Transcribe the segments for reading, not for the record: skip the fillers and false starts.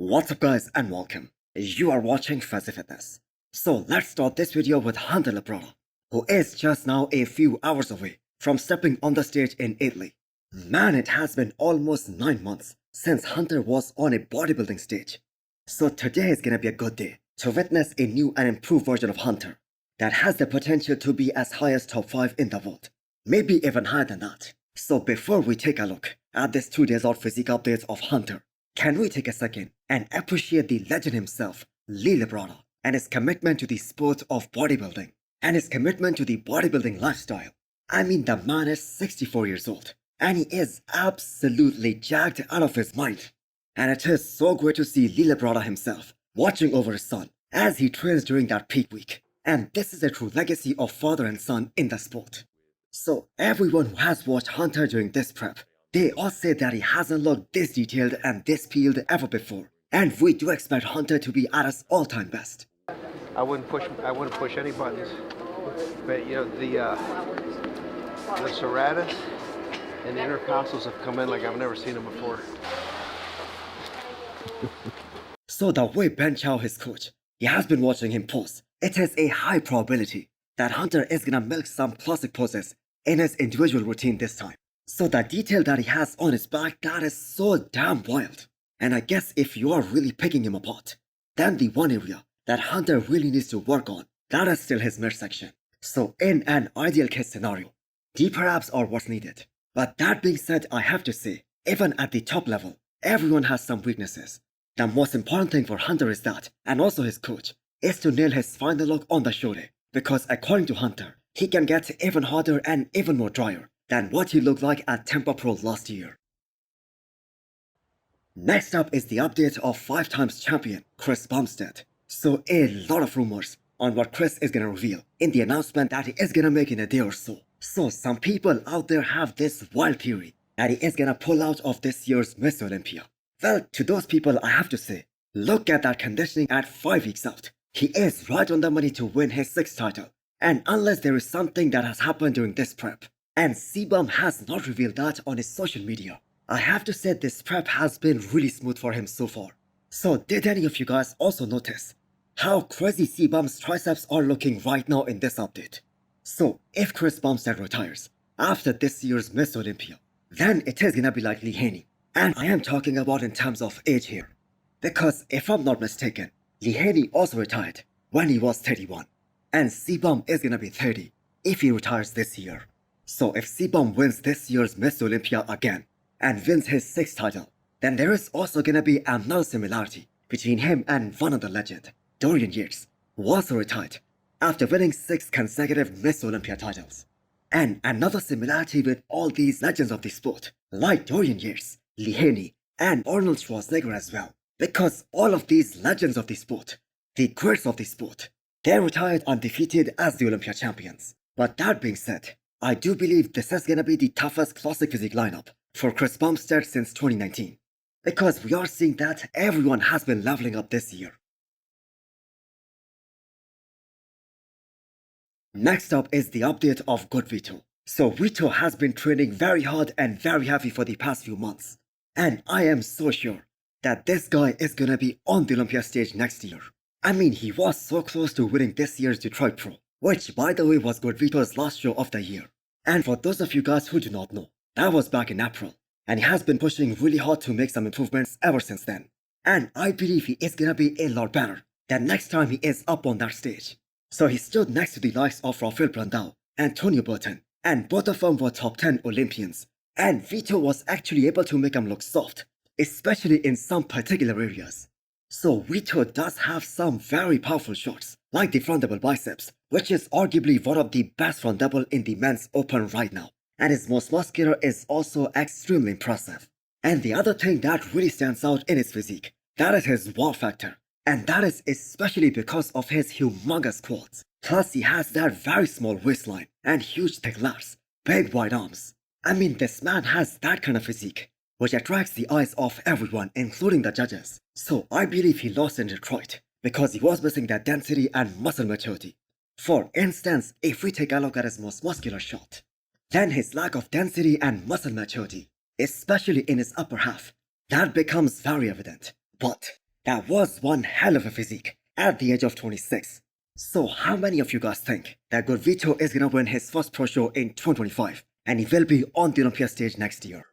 What's up guys and welcome. You are watching Fazi Fitness. So let's start this video with Lee Labrada, who is just now a few hours away from stepping on the stage in Italy. Man, it has been almost 9 months since Hunter was on a bodybuilding stage. So today is gonna be a good day to witness a new and improved version of Hunter that has the potential to be as high as top 5 in the world, maybe even higher than that. So before we take a look at this 2 days out physique updates of Hunter, can we take a second and appreciate the legend himself, Lee Labrada, and his commitment to the sport of bodybuilding, and his commitment to the bodybuilding lifestyle. I mean, the man is 64 years old, and he is absolutely jacked out of his mind. And it is so great to see Lee Labrada himself watching over his son as he trains during that peak week. And this is a true legacy of father and son in the sport. So everyone who has watched Hunter during this prep, they all say that he hasn't looked this detailed and this peeled ever before. And we do expect Hunter to be at his all-time best. I wouldn't push any buttons. But you know, the serratus and the intercostals have come in like I've never seen them before. So the way Ben Chow, his coach, he has been watching him pose, it is a high probability that Hunter is gonna milk some classic poses in his individual routine this time. So the detail that he has on his back, that is so damn wild. And I guess if you are really picking him apart, then the one area that Hunter really needs to work on, that is still his midsection. So in an ideal case scenario, deeper abs are what's needed. But that being said, I have to say, even at the top level, everyone has some weaknesses. The most important thing for Hunter is that, and also his coach, is to nail his final look on the show day. Because according to Hunter, he can get even harder and even more drier than what he looked like at Tempa Pro last year. Next up is the update of 5-time champion Chris Bumstead. So a lot of rumors on what Chris is gonna reveal in the announcement that he is gonna make in a day or so. So some people out there have this wild theory that he is gonna pull out of this year's Mr Olympia. Well, to those people I have to say, look at that conditioning at 5 weeks out. He is right on the money to win his 6th title. And unless there is something that has happened during this prep, and Cbum has not revealed that on his social media, I have to say this prep has been really smooth for him so far. So did any of you guys also notice how crazy Cbum's triceps are looking right now in this update? So if Chris Bumstead retires after this year's Mr Olympia, then it is gonna be like Lee Haney. And I am talking about in terms of age here. Because if I'm not mistaken, Lee Haney also retired when he was 31. And Cbum is gonna be 30 if he retires this year. So if Cbum wins this year's Mr Olympia again and wins his 6th title, then there is also gonna be another similarity between him and one other legend, Dorian Yates, who also retired after winning 6 consecutive Mr Olympia titles. And another similarity with all these legends of the sport, like Dorian Yates, Lee Haney, and Arnold Schwarzenegger as well. Because all of these legends of the sport, the greats of the sport, they retired undefeated as the Olympia champions. But that being said, I do believe this is gonna be the toughest classic physique lineup for Chris Bumstead since 2019. Because we are seeing that everyone has been leveling up this year. Next up is the update of GoodVito. So Vito has been training very hard and very heavy for the past few months. And I am so sure that this guy is gonna be on the Olympia stage next year. I mean, he was so close to winning this year's Detroit Pro, which by the way was GoodVito's last show of the year. And for those of you guys who do not know, that was back in April. And he has been pushing really hard to make some improvements ever since then. And I believe he is gonna be a lot better the next time he is up on that stage. So he stood next to the likes of Rubiel and Antonio Burton, and both of them were top 10 Olympians. And Vito was actually able to make him look soft, especially in some particular areas. So Vito does have some very powerful shots, like the front double biceps, which is arguably one of the best front double in the men's open right now. And his most muscular is also extremely impressive. And the other thing that really stands out in his physique, that is his wow factor. And that is especially because of his humongous quads. Plus he has that very small waistline and huge thick lats, big wide arms. I mean, this man has that kind of physique, which attracts the eyes of everyone, including the judges. So I believe he lost in Detroit because he was missing that density and muscle maturity. For instance, if we take a look at his most muscular shot, then his lack of density and muscle maturity, especially in his upper half, that becomes very evident. But That was one hell of a physique at the age of 26. So how many of you guys think that GoodVito is gonna win his first pro show in 2025 and he will be on the Olympia stage next year?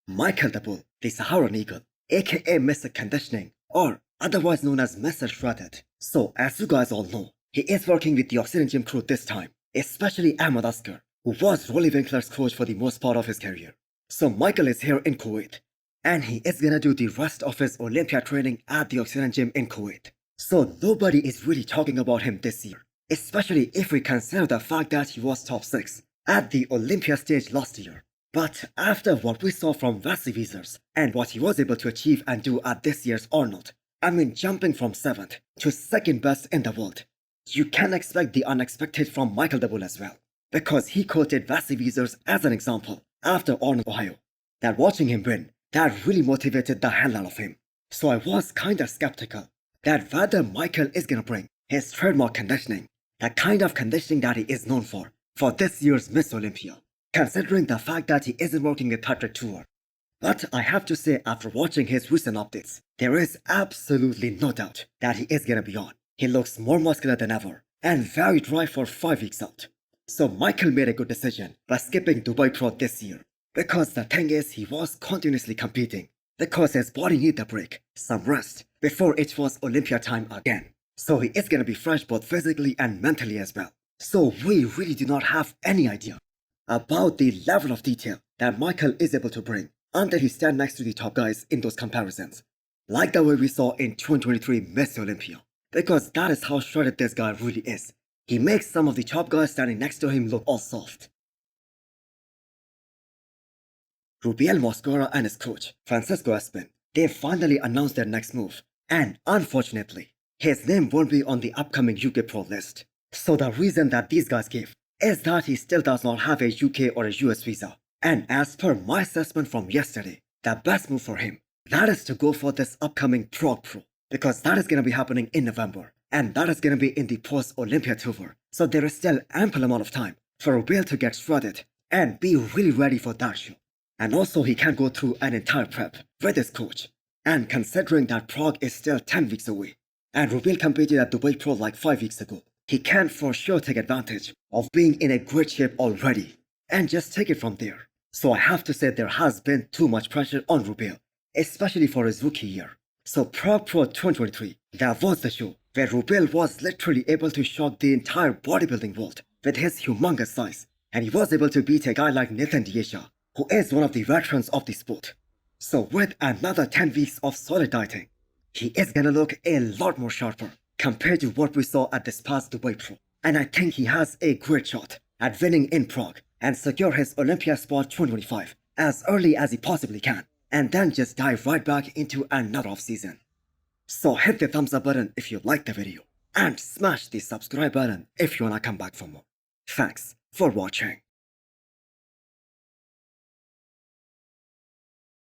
Michael Daboul, the Saharan Eagle, aka Mr Conditioning, or otherwise known as Mr Shredded. So as you guys all know, he is working with the Oxygen Gym crew this time, especially Ahmed Askar, who was Rolly Winkler's coach for the most part of his career. So Michael is here in Kuwait, and he is gonna do the rest of his Olympia training at the Oxygen Gym in Kuwait. So nobody is really talking about him this year, especially if we consider the fact that he was top 6 at the Olympia stage last year. But after what we saw from Fazi and what he was able to achieve and do at this year's Arnold, I mean jumping from 7th to 2nd best in the world, you can expect the unexpected from Michael Daboul as well. Because he quoted Fazi as an example after Arnold, Ohio, that watching him win, that really motivated the hell out of him. So I was kinda skeptical that whether Michael is gonna bring his trademark conditioning, the kind of conditioning that he is known for this year's Mr Olympia, considering the fact that he isn't working a Patrick tour. But I have to say, after watching his recent updates, there is absolutely no doubt that he is gonna be on. He looks more muscular than ever and very dry for 5 weeks out. So Michael made a good decision by skipping Dubai Pro this year, because the thing is, he was continuously competing because his body needed a break, some rest, before it was Olympia time again. So he is gonna be fresh both physically and mentally as well. So we really do not have any idea about the level of detail that Michael is able to bring until he stands next to the top guys in those comparisons, like the way we saw in 2023 Mr Olympia, because that is how shredded this guy really is. He makes some of the top guys standing next to him look all soft. Rubiel Mosquera and his coach, Francisco Espin, they finally announced their next move, and unfortunately, his name won't be on the upcoming UK Pro list. So the reason that these guys give is that he still does not have a UK or a US visa. And as per my assessment from yesterday, the best move for him, that is to go for this upcoming Prague Pro, because that is going to be happening in November, and that is going to be in the post-Olympia tour. So there is still ample amount of time for Rubiel to get shredded and be really ready for that show. And also he can go through an entire prep with his coach. And considering that Prague is still 10 weeks away, and Rubiel competed at Dubai Pro like 5 weeks ago, he can for sure take advantage of being in a great shape already and just take it from there. So I have to say there has been too much pressure on Rubiel, especially for his rookie year. So Prague Pro 2023, that was the show where Rubiel was literally able to shock the entire bodybuilding world with his humongous size, and he was able to beat a guy like Nathan Diesha, who is one of the veterans of the sport. So with another 10 weeks of solid dieting, he is gonna look a lot more sharper compared to what we saw at this past Dubai Pro. And I think he has a great shot at winning in Prague and secure his Olympia spot 2025 as early as he possibly can, and then just dive right back into another off-season. So hit the thumbs up button if you liked the video, and smash the subscribe button if you wanna come back for more. Thanks for watching.